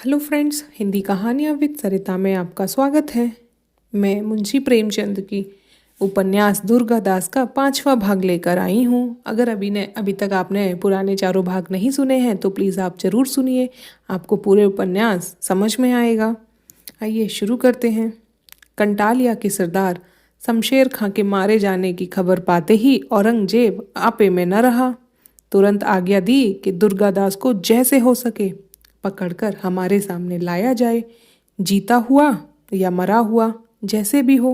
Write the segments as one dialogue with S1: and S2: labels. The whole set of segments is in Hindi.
S1: हेलो फ्रेंड्स, हिंदी कहानियाँ विद सरिता में आपका स्वागत है। मैं मुंशी प्रेमचंद की उपन्यास दुर्गादास का 5वां भाग लेकर आई हूँ। अगर अभी तक आपने पुराने चारों भाग नहीं सुने हैं तो प्लीज़ आप ज़रूर सुनिए, आपको पूरे उपन्यास समझ में आएगा। आइए शुरू करते हैं। कंटालिया के सरदार शमशेर खां के मारे जाने की खबर पाते ही औरंगजेब आपे में न रहा। तुरंत आज्ञा दी कि दुर्गादास को जैसे हो सके पकड़कर हमारे सामने लाया जाए, जीता हुआ या मरा हुआ, जैसे भी हो।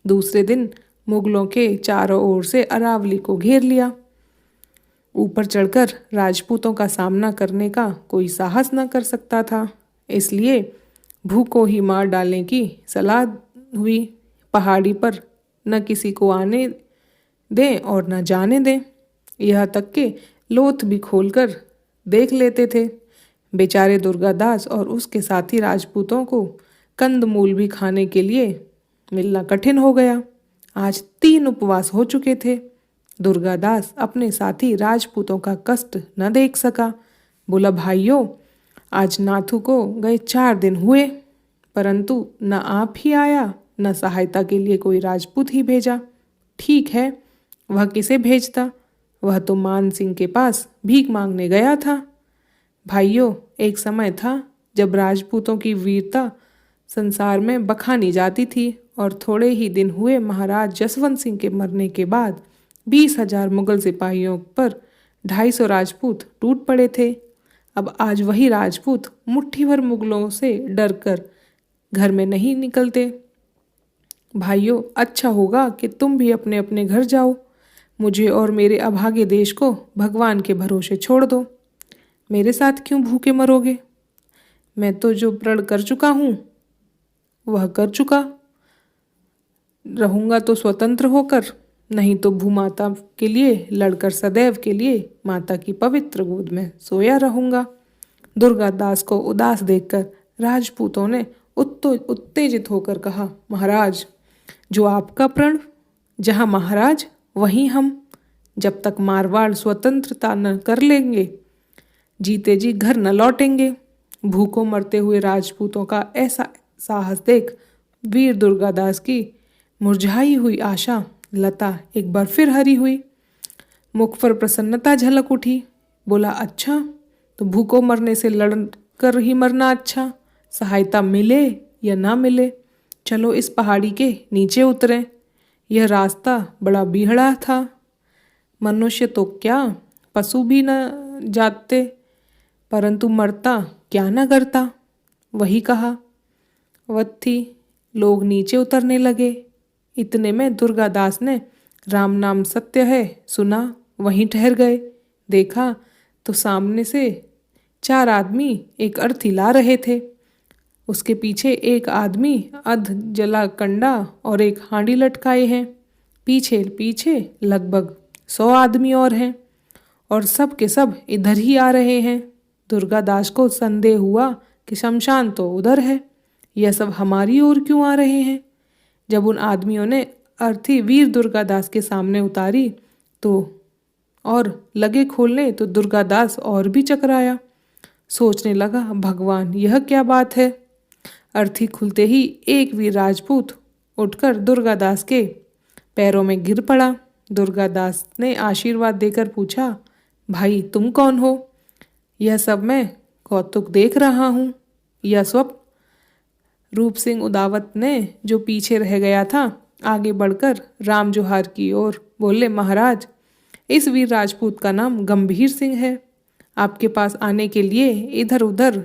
S1: दूसरे दिन मुगलों के चारों ओर से अरावली को घेर लिया। ऊपर चढ़कर राजपूतों का सामना करने का कोई साहस न कर सकता था, इसलिए भू को ही मार डालने की सलाह हुई। पहाड़ी पर न किसी को आने दें और न जाने दें, यह तक के लोथ भी खोलकर देख लेते थे। बेचारे दुर्गादास और उसके साथी राजपूतों को कंदमूल भी खाने के लिए मिलना कठिन हो गया। आज 3 उपवास हो चुके थे। दुर्गादास अपने साथी राजपूतों का कष्ट न देख सका। बोला, भाइयों, आज नाथू को गए 4 दिन हुए, परंतु न आप ही आया न सहायता के लिए कोई राजपूत ही भेजा। ठीक है, वह किसे भेजता? वह तो मान सिंह के पास भीख मांगने गया था। भाइयों, एक समय था जब राजपूतों की वीरता संसार में बखानी जाती थी और थोड़े ही दिन हुए महाराज जसवंत सिंह के मरने के बाद 20,000 मुगल सिपाहियों पर 250 राजपूत टूट पड़े थे। अब आज वही राजपूत मुट्ठी भर मुगलों से डरकर घर में नहीं निकलते। भाइयों, अच्छा होगा कि तुम भी अपने अपने घर जाओ। मुझे और मेरे अभागे देश को भगवान के भरोसे छोड़ दो। मेरे साथ क्यों भूखे मरोगे? मैं तो जो प्रण कर चुका हूँ वह कर चुका रहूँगा, तो स्वतंत्र होकर, नहीं तो भूमाता के लिए लड़कर सदैव के लिए माता की पवित्र गोद में सोया रहूँगा। दुर्गादास को उदास देखकर राजपूतों ने उत्तेजित होकर कहा, महाराज, जो आपका प्रण, जहाँ महाराज वहीं हम। जब तक मारवाड़ स्वतंत्रता न कर लेंगे, जीते जी घर न लौटेंगे। भूखों मरते हुए राजपूतों का ऐसा साहस देख वीर दुर्गादास की मुरझाई हुई आशा लता एक बार फिर हरी हुई। मुख पर प्रसन्नता झलक उठी। बोला, अच्छा, तो भूखों मरने से लड़ कर ही मरना अच्छा। सहायता मिले या ना मिले, चलो इस पहाड़ी के नीचे उतरें। यह रास्ता बड़ा बीहड़ा था। मनुष्य तो क्या, पशु भी न जाते, परंतु मरता क्या न करता। वही कहा वत थी। लोग नीचे उतरने लगे। इतने में दुर्गादास ने राम नाम सत्य है सुना। वहीं ठहर गए। देखा तो सामने से 4 आदमी एक अर्थी ला रहे थे। उसके पीछे एक आदमी अध जला कंडा और एक हांडी लटकाए हैं। पीछे पीछे लगभग 100 आदमी और हैं, और सब के सब इधर ही आ रहे हैं। दुर्गादास को संदेह हुआ कि शमशान तो उधर है, यह सब हमारी ओर क्यों आ रहे हैं। जब उन आदमियों ने अर्थी वीर दुर्गादास के सामने उतारी तो और लगे खोलने, तो दुर्गादास और भी चकराया। सोचने लगा, भगवान, यह क्या बात है। अर्थी खुलते ही एक वीर राजपूत उठकर दुर्गादास के पैरों में गिर पड़ा। दुर्गादास ने आशीर्वाद देकर पूछा, भाई, तुम कौन हो? यह सब मैं कौतुक देख रहा हूँ। यह स्वप्न? रूप सिंह उदावत ने, जो पीछे रह गया था, आगे बढ़कर राम जोहार की ओर बोले, महाराज, इस वीर राजपूत का नाम गंभीर सिंह है। आपके पास आने के लिए इधर उधर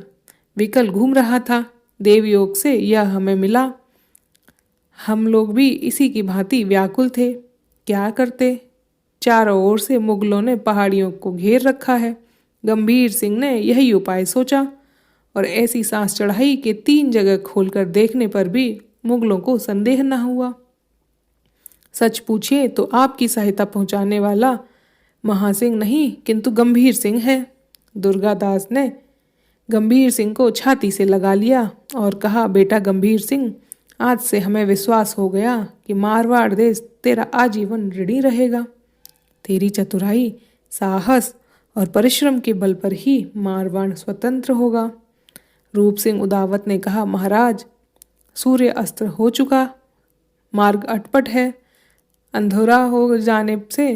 S1: विकल घूम रहा था। देवयोग से यह हमें मिला। हम लोग भी इसी की भांति व्याकुल थे। क्या करते? चारों ओर से मुगलों ने पहाड़ियों को घेर रखा है। गंभीर सिंह ने यही उपाय सोचा और ऐसी सांस चढ़ाई कि 3 जगह खोलकर देखने पर भी मुगलों को संदेह न हुआ। सच पूछिए तो आपकी सहायता पहुंचाने वाला महासिंह नहीं किंतु गंभीर सिंह है। दुर्गादास ने गंभीर सिंह को छाती से लगा लिया और कहा, बेटा गंभीर सिंह, आज से हमें विश्वास हो गया कि मारवाड़ देश तेरा आजीवन ऋणी रहेगा। तेरी चतुराई, साहस और परिश्रम के बल पर ही मारवाड़ स्वतंत्र होगा। रूप सिंह उदावत ने कहा, महाराज, सूर्य अस्त हो चुका, मार्ग अटपट है, अंधेरा हो जाने से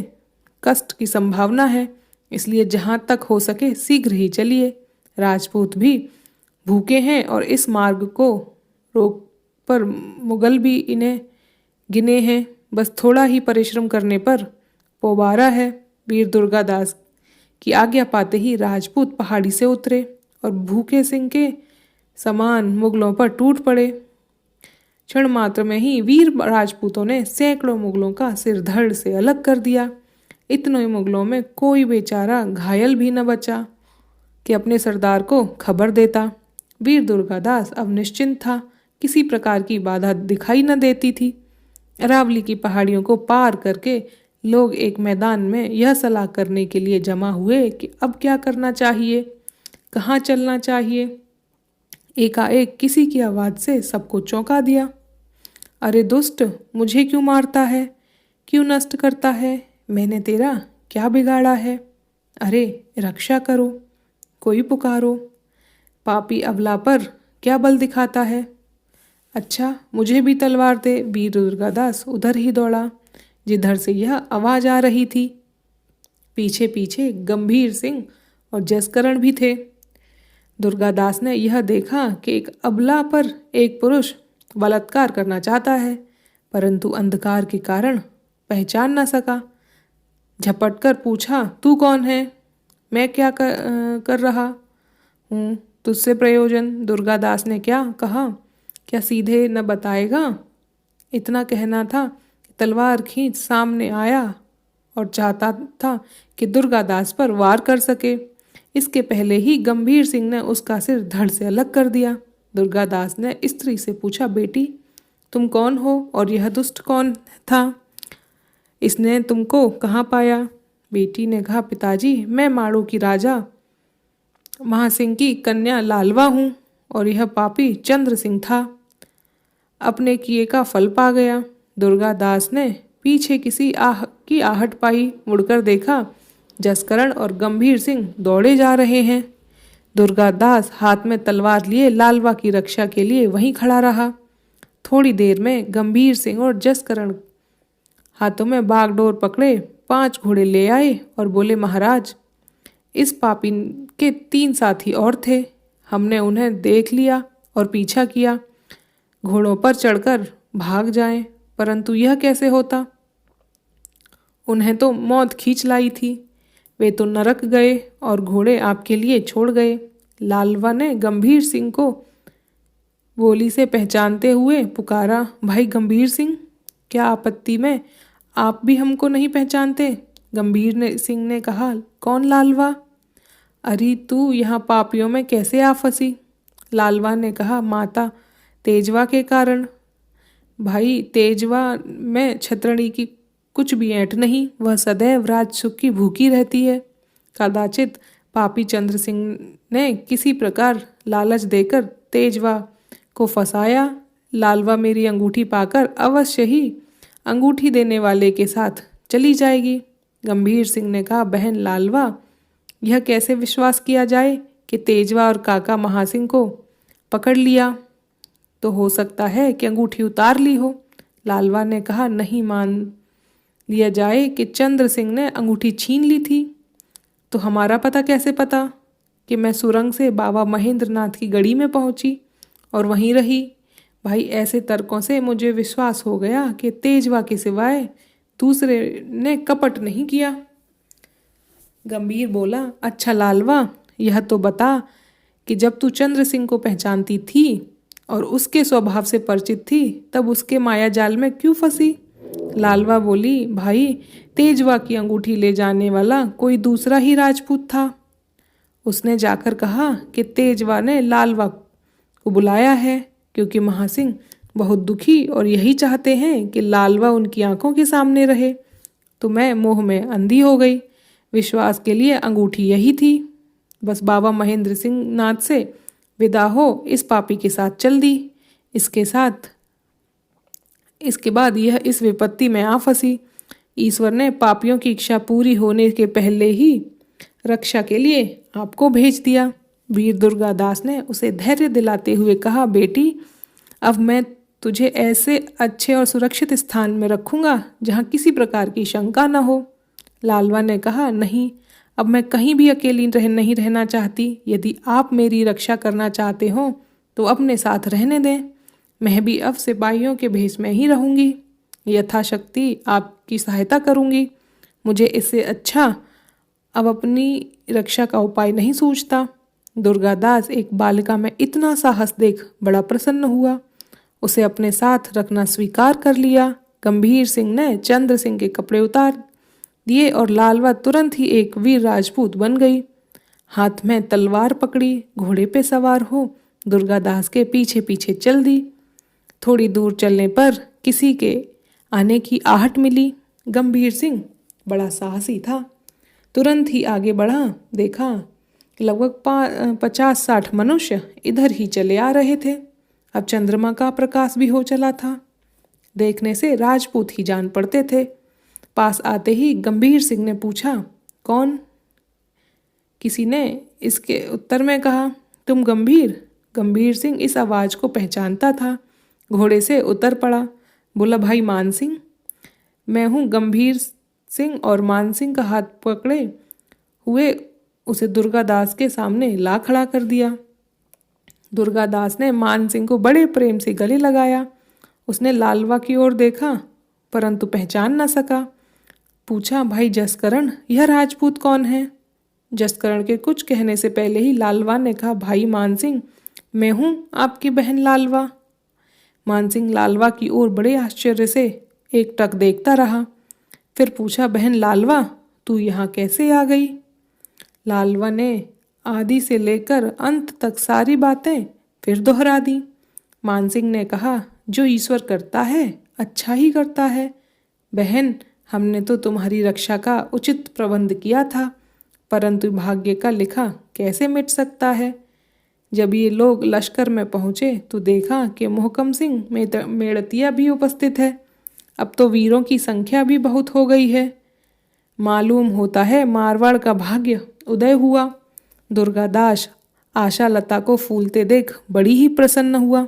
S1: कष्ट की संभावना है, इसलिए जहाँ तक हो सके शीघ्र ही चलिए। राजपूत भी भूखे हैं और इस मार्ग को रोक पर मुगल भी इन्हें गिने हैं, बस थोड़ा ही परिश्रम करने पर पोबारा है। वीर दुर्गादास की आज्ञा पाते ही राजपूत पहाड़ी से उतरे और भूखे सिंह के समान मुगलों पर टूट पड़े। क्षण मात्र में ही वीर राजपूतों ने सैकड़ों मुगलों का सिर धड़ से अलग कर दिया। इतने मुगलों में कोई बेचारा घायल भी न बचा कि अपने सरदार को खबर देता। वीर दुर्गादास अब निश्चिंत था, किसी प्रकार की बाधा दिखाई न देती थी। अरावली की पहाड़ियों को पार करके लोग एक मैदान में यह सलाह करने के लिए जमा हुए कि अब क्या करना चाहिए, कहाँ चलना चाहिए। एकाएक किसी की आवाज़ से सबको चौंका दिया। अरे दुष्ट, मुझे क्यों मारता है, क्यों नष्ट करता है, मैंने तेरा क्या बिगाड़ा है? अरे रक्षा करो, कोई पुकारो, पापी अबला पर क्या बल दिखाता है? अच्छा, मुझे भी तलवार दे। वीर दुर्गादास उधर ही दौड़ा जिधर से यह आवाज़ आ रही थी। पीछे पीछे गंभीर सिंह और जसकरण भी थे। दुर्गादास ने यह देखा कि एक अबला पर एक पुरुष बलात्कार करना चाहता है, परंतु अंधकार के कारण पहचान न सका। झपट कर पूछा, तू कौन है? मैं क्या कर रहा हूँ, तुझसे प्रयोजन? दुर्गादास ने क्या कहा, क्या सीधे न बताएगा? इतना कहना था कि तलवार खींच सामने आया और चाहता था कि दुर्गादास पर वार कर सके। इसके पहले ही गंभीर सिंह ने उसका सिर धड़ से अलग कर दिया। दुर्गादास ने स्त्री से पूछा, बेटी तुम कौन हो और यह दुष्ट कौन था, इसने तुमको कहाँ पाया? बेटी ने कहा, पिताजी, मैं माड़ो की राजा महासिंह की कन्या लालवा हूँ और यह पापी चंद्र सिंह था, अपने किए का फल पा गया। दुर्गादास ने पीछे किसी की आहट पाई, मुड़कर देखा, जसकरण और गंभीर सिंह दौड़े जा रहे हैं। दुर्गादास हाथ में तलवार लिए लालवा की रक्षा के लिए वहीं खड़ा रहा। थोड़ी देर में गंभीर सिंह और जसकरण हाथों में बागडोर पकड़े 5 घोड़े ले आए और बोले, महाराज, इस पापी के 3 साथी और थे, हमने उन्हें देख लिया और पीछा किया, घोड़ों पर चढ़कर भाग जाएं, परंतु यह कैसे होता? उन्हें तो मौत खींच लाई थी, वे तो नरक गए और घोड़े आपके लिए छोड़ गए। लालवा ने गंभीर सिंह को बोली से पहचानते हुए पुकारा, भाई गंभीर सिंह, क्या आपत्ति में आप भी हमको नहीं पहचानते? गंभीर सिंह ने कहा, कौन लालवा? अरे तू यहाँ पापियों में कैसे आ फंसी? लालवा ने कहा, माता तेजवा के कारण। भाई तेजवा में छतरनी की कुछ भी ऐंठ नहीं, वह सदैव राजसुख की भूखी रहती है। कदाचित पापी चंद्र सिंह ने किसी प्रकार लालच देकर तेजवा को फंसाया। लालवा मेरी अंगूठी पाकर अवश्य ही अंगूठी देने वाले के साथ चली जाएगी। गंभीर सिंह ने कहा, बहन लालवा, यह कैसे विश्वास किया जाए कि तेजवा और काका महासिंह को पकड़ लिया तो हो सकता है कि अंगूठी उतार ली हो। लालवा ने कहा, नहीं मान लिया जाए कि चंद्र सिंह ने अंगूठी छीन ली थी तो हमारा पता कैसे पता कि मैं सुरंग से बाबा महेंद्र नाथ की गढ़ी में पहुंची और वहीं रही? भाई ऐसे तर्कों से मुझे विश्वास हो गया कि तेजवा के सिवाय दूसरे ने कपट नहीं किया। गंभीर बोला, अच्छा लालवा, यह तो बता कि जब तू चंद्र सिंह को पहचानती थी और उसके स्वभाव से परिचित थी, तब उसके माया जाल में क्यों फंसी? लालवा बोली, भाई तेजवा की अंगूठी ले जाने वाला कोई दूसरा ही राजपूत था। उसने जाकर कहा कि तेजवा ने लालवा को बुलाया है क्योंकि महासिंह बहुत दुखी और यही चाहते हैं कि लालवा उनकी आंखों के सामने रहे। तो मैं मोह में अंधी हो गई, विश्वास के लिए अंगूठी यही थी, बस बाबा महेंद्र सिंह नाथ से विदा हो इस पापी के साथ चल दी। इसके बाद यह इस विपत्ति में आ फंसी। ईश्वर ने पापियों की इच्छा पूरी होने के पहले ही रक्षा के लिए आपको भेज दिया। वीर दुर्गादास ने उसे धैर्य दिलाते हुए कहा, बेटी अब मैं तुझे ऐसे अच्छे और सुरक्षित स्थान में रखूंगा जहाँ किसी प्रकार की शंका न हो। लालवा ने कहा, नहीं, अब मैं कहीं भी अकेली नहीं रहना चाहती। यदि आप मेरी रक्षा करना चाहते हो तो अपने साथ रहने दें। मैं भी अब सिपाहियों के भेष में ही रहूंगी, यथाशक्ति आपकी सहायता करूंगी। मुझे इससे अच्छा अब अपनी रक्षा का उपाय नहीं सूझता। दुर्गादास एक बालिका में इतना साहस देख बड़ा प्रसन्न हुआ। उसे अपने साथ रखना स्वीकार कर लिया। गंभीर सिंह ने चंद्र सिंह के कपड़े उतार दिए और लालवा तुरंत ही एक वीर राजपूत बन गई। हाथ में तलवार पकड़ी, घोड़े पे सवार हो दुर्गादास के पीछे पीछे चल दी। थोड़ी दूर चलने पर किसी के आने की आहट मिली। गंभीर सिंह बड़ा साहसी था, तुरंत ही आगे बढ़ा। देखा लगभग 50-60 मनुष्य इधर ही चले आ रहे थे। अब चंद्रमा का प्रकाश भी हो चला था। देखने से राजपूत ही जान पड़ते थे। पास आते ही गंभीर सिंह ने पूछा, कौन? किसी ने इसके उत्तर में कहा, तुम गंभीर? गंभीर सिंह इस आवाज को पहचानता था, घोड़े से उतर पड़ा। बोला, भाई मान सिंह। मैं हूँ गंभीर सिंह। और मान सिंह का हाथ पकड़े हुए उसे दुर्गादास के सामने ला खड़ा कर दिया। दुर्गादास ने मान सिंह को बड़े प्रेम से गले लगाया। उसने लालवा की ओर देखा परंतु पहचान न सका। पूछा, भाई जसकरण, यह राजपूत कौन है? जसकरण के कुछ कहने से पहले ही लालवा ने कहा, भाई मान सिंह, मैं हूँ आपकी बहन लालवा। मान सिंह लालवा की ओर बड़े आश्चर्य से एकटक देखता रहा। फिर पूछा, बहन लालवा, तू यहाँ कैसे आ गई? लालवा ने आदि से लेकर अंत तक सारी बातें फिर दोहरा दी। मान सिंह ने कहा, जो ईश्वर करता है अच्छा ही करता है। बहन, हमने तो तुम्हारी रक्षा का उचित प्रबंध किया था, परंतु भाग्य का लिखा कैसे मिट सकता है। जब ये लोग लश्कर में पहुंचे तो देखा कि मोहकम सिंह मेड़तिया भी उपस्थित है। अब तो वीरों की संख्या भी बहुत हो गई है। मालूम होता है मारवाड़ का भाग्य उदय हुआ। दुर्गादास आशा लता को फूलते देख बड़ी ही प्रसन्न हुआ।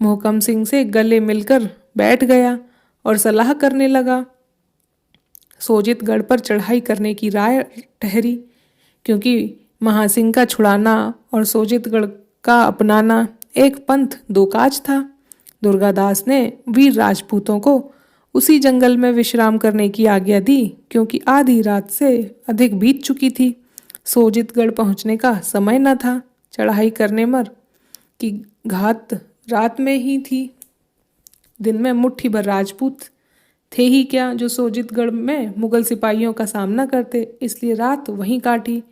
S1: मोहकम सिंह से गले मिलकर बैठ गया और सलाह करने लगा। सोजितगढ़ पर चढ़ाई करने की राय ठहरी, क्योंकि महासिंह का छुड़ाना और सोजितगढ़ का अपनाना एक पंथ दो काज था। दुर्गादास ने वीर राजपूतों को उसी जंगल में विश्राम करने की आज्ञा दी, क्योंकि आधी रात से अधिक बीत चुकी थी। सोजितगढ़ पहुंचने का समय न था। चढ़ाई करने मर की घात रात में ही थी। दिन में मुट्ठी भर राजपूत थे ही क्या जो सोजितगढ़ में मुगल सिपाहियों का सामना करते, इसलिए रात वहीं काटी।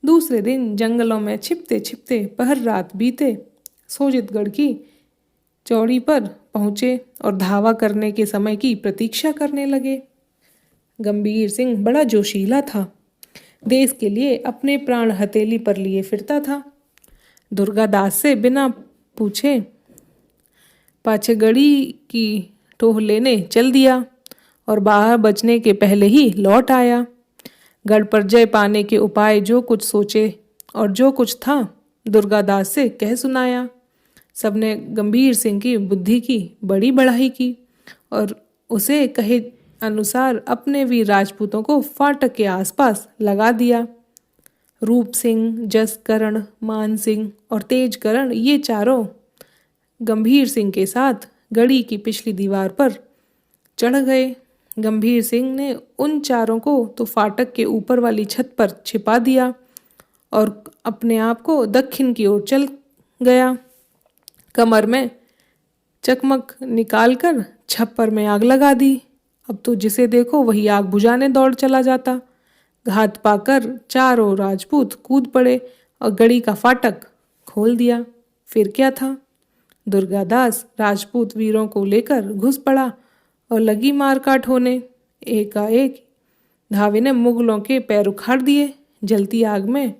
S1: दूसरे दिन जंगलों में छिपते छिपते पहर रात बीते। सोजितगढ़ की चौड़ी पर पहुंचे और धावा करने के समय की प्रतीक्षा करने लगे। गंभीर सिंह बड़ा जोशीला था, देश के लिए अपने प्राण हथेली पर लिए फिरता था। दुर्गादास से बिना पूछे पाछे गड़ी की टोह लेने चल दिया और 12 बजने के पहले ही लौट आया। गढ़ पर जय पाने के उपाय जो कुछ सोचे और जो कुछ था दुर्गादास से कह सुनाया। सबने गंभीर सिंह की बुद्धि की बड़ी बढ़ाई की और उसे कहे अनुसार अपने वीर राजपूतों को फाटक के आसपास लगा दिया। रूप सिंह, जसकरण, मान सिंह और तेजकरण ये चारों गंभीर सिंह के साथ गढ़ी की पिछली दीवार पर चढ़ गए। गंभीर सिंह ने उन चारों को तो फाटक के ऊपर वाली छत पर छिपा दिया और अपने आप को दक्षिण की ओर चल गया। कमर में चकमक निकालकर छप्पर में आग लगा दी। अब तो जिसे देखो वही आग बुझाने दौड़ चला जाता। घात पाकर चारों राजपूत कूद पड़े और गढ़ी का फाटक खोल दिया। फिर क्या था? दुर्गादास राजपूत वीरों को लेकर घुस पड़ा और लगी मारकाट होने। एकाएक धावे ने मुगलों के पैर उखाड़ दिए। जलती आग में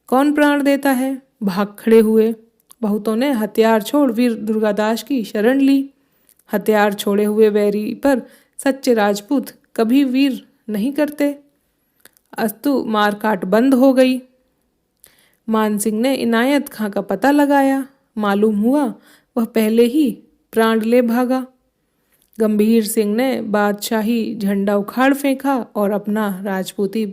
S1: कौन प्राण देता है? भाग खड़े हुए। बहुतों ने हथियार छोड़ वीर दुर्गादास की शरण ली। हथियार छोड़े हुए वैरी पर सच्चे राजपूत कभी वीर नहीं करते। अस्तु मारकाट बंद हो गई। मानसिंह ने इनायत खां का पता लगाया। मालूम हुआ वह पहले ही प्राण ले भागा। गंभीर सिंह ने बादशाही झंडा उखाड़ फेंका और अपना राजपूती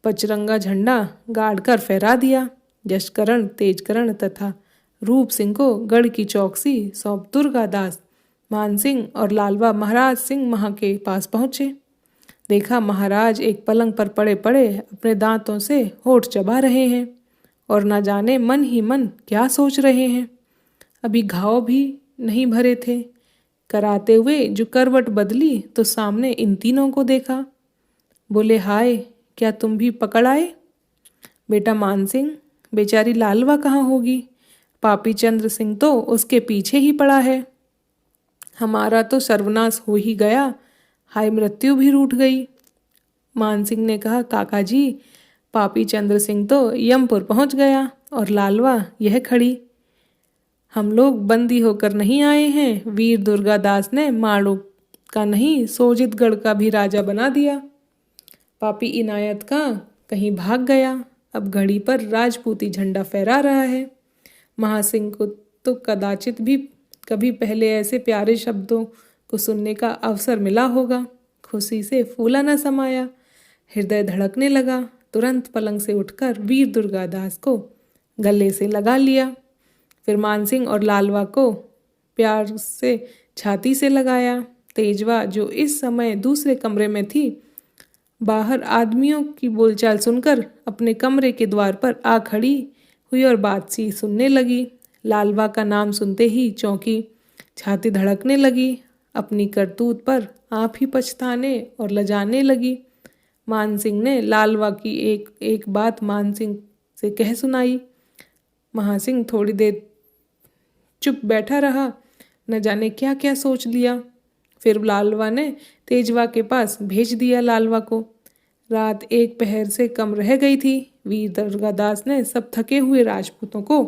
S1: पचरंगा झंडा गाड़ कर फहरा दिया। जशकरण, तेजकरण तथा रूप सिंह को गढ़ की चौकसी सौंप दुर्गादास, मानसिंह और लालवा महाराज सिंह महा के पास पहुंचे। देखा महाराज एक पलंग पर पड़े पड़े अपने दांतों से होठ चबा रहे हैं और न जाने मन ही मन क्या सोच रहे हैं। अभी घाव भी नहीं भरे थे। कराते हुए जो करवट बदली तो सामने इन तीनों को देखा। बोले, हाय, क्या तुम भी पकड़ आए? बेटा मानसिंह, बेचारी लालवा कहाँ होगी? पापी चंद्र सिंह तो उसके पीछे ही पड़ा है। हमारा तो सर्वनाश हो ही गया, हाय मृत्यु भी रूठ गई। मानसिंह ने कहा, काका जी, पापी चंद्र सिंह तो यमपुर पहुंच गया और लालवा यह खड़ी। हम लोग बंदी होकर नहीं आए हैं। वीर दुर्गादास ने माड़ो का नहीं, सोजितगढ़ का भी राजा बना दिया। पापी इनायत का कहीं भाग गया, अब घड़ी पर राजपूती झंडा फहरा रहा है। महासिंह को तो कदाचित भी कभी पहले ऐसे प्यारे शब्दों को सुनने का अवसर मिला होगा। खुशी से फूला न समाया, हृदय धड़कने लगा। तुरंत पलंग से उठकर वीर दुर्गादास को गले से लगा लिया। फिर मानसिंह और लालवा को प्यार से छाती से लगाया। तेजवा, जो इस समय दूसरे कमरे में थी, बाहर आदमियों की बोलचाल सुनकर अपने कमरे के द्वार पर आ खड़ी हुई और बातचीत सुनने लगी। लालवा का नाम सुनते ही चौंकी, छाती धड़कने लगी। अपनी करतूत पर आप ही पछताने और लजाने लगी। मानसिंह ने लालवा की एक एक बात मानसिंह से कह सुनाई। महासिंह थोड़ी देर चुप बैठा रहा, न जाने क्या क्या सोच लिया। फिर लालवा ने तेजवा के पास भेज दिया लालवा को। रात एक पहर से कम रह गई थी। वीर दुर्गादास ने सब थके हुए राजपूतों को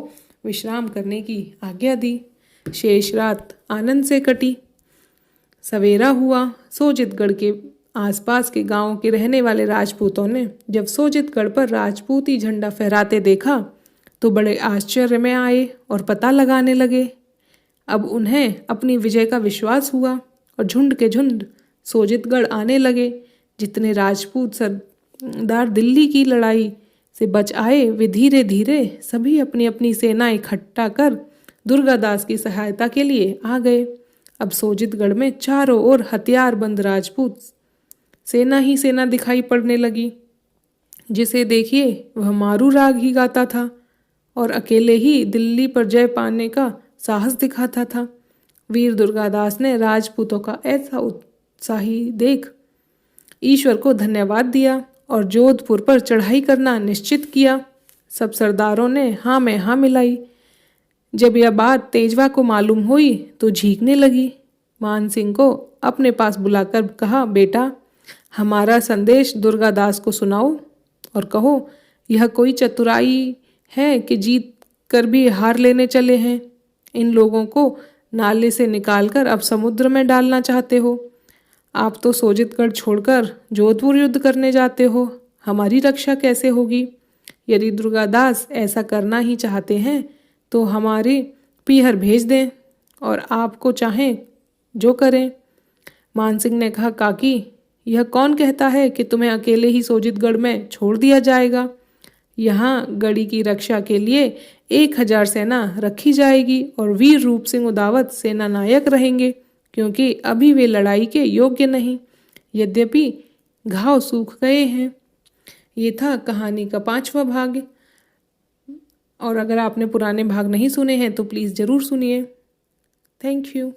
S1: विश्राम करने की आज्ञा दी। शेष रात आनंद से कटी। सवेरा हुआ। सोजितगढ़ के आसपास के गांवों के रहने वाले राजपूतों ने जब सोजितगढ़ पर राजपूती झंडा फहराते देखा तो बड़े आश्चर्य में आए और पता लगाने लगे। अब उन्हें अपनी विजय का विश्वास हुआ और झुंड के झुंड सोजितगढ़ आने लगे। जितने राजपूत सरदार दिल्ली की लड़ाई से बच आए, वे धीरे धीरे सभी अपनी अपनी सेना इकट्ठा कर दुर्गादास की सहायता के लिए आ गए। अब सोजितगढ़ में चारों ओर हथियारबंद राजपूत सेना ही सेना दिखाई पड़ने लगी। जिसे देखिए वह मारू राग ही गाता था और अकेले ही दिल्ली पर जय पाने का साहस दिखाता था। वीर दुर्गादास ने राजपूतों का ऐसा उत्साही देख ईश्वर को धन्यवाद दिया और जोधपुर पर चढ़ाई करना निश्चित किया। सब सरदारों ने हाँ में हाँ मिलाई। जब यह बात तेजवा को मालूम हुई तो झींकने लगी। मानसिंह को अपने पास बुलाकर कहा, बेटा, हमारा संदेश दुर्गादास को सुनाओ और कहो, यह कोई चतुराई है कि जीत कर भी हार लेने चले हैं। इन लोगों को नाले से निकालकर अब समुद्र में डालना चाहते हो। आप तो सोजितगढ़ छोड़कर जोधपुर युद्ध करने जाते हो। हमारी रक्षा कैसे होगी? यदि दुर्गादास ऐसा करना ही चाहते हैं तो हमारी पीहर भेज दें और आपको चाहें जो करें। मानसिंह ने कहा, काकी, यह कौन कहता है कि तुम्हें अकेले ही सोजितगढ़ में छोड़ दिया जाएगा? यहाँ गढ़ी की रक्षा के लिए 1000 सेना रखी जाएगी और वीर रूप सिंह उदावत सेना नायक रहेंगे, क्योंकि अभी वे लड़ाई के योग्य नहीं, यद्यपि घाव सूख गए हैं। ये था कहानी का 5वां भाग। और अगर आपने पुराने भाग नहीं सुने हैं तो प्लीज़ ज़रूर सुनिए। Thank you.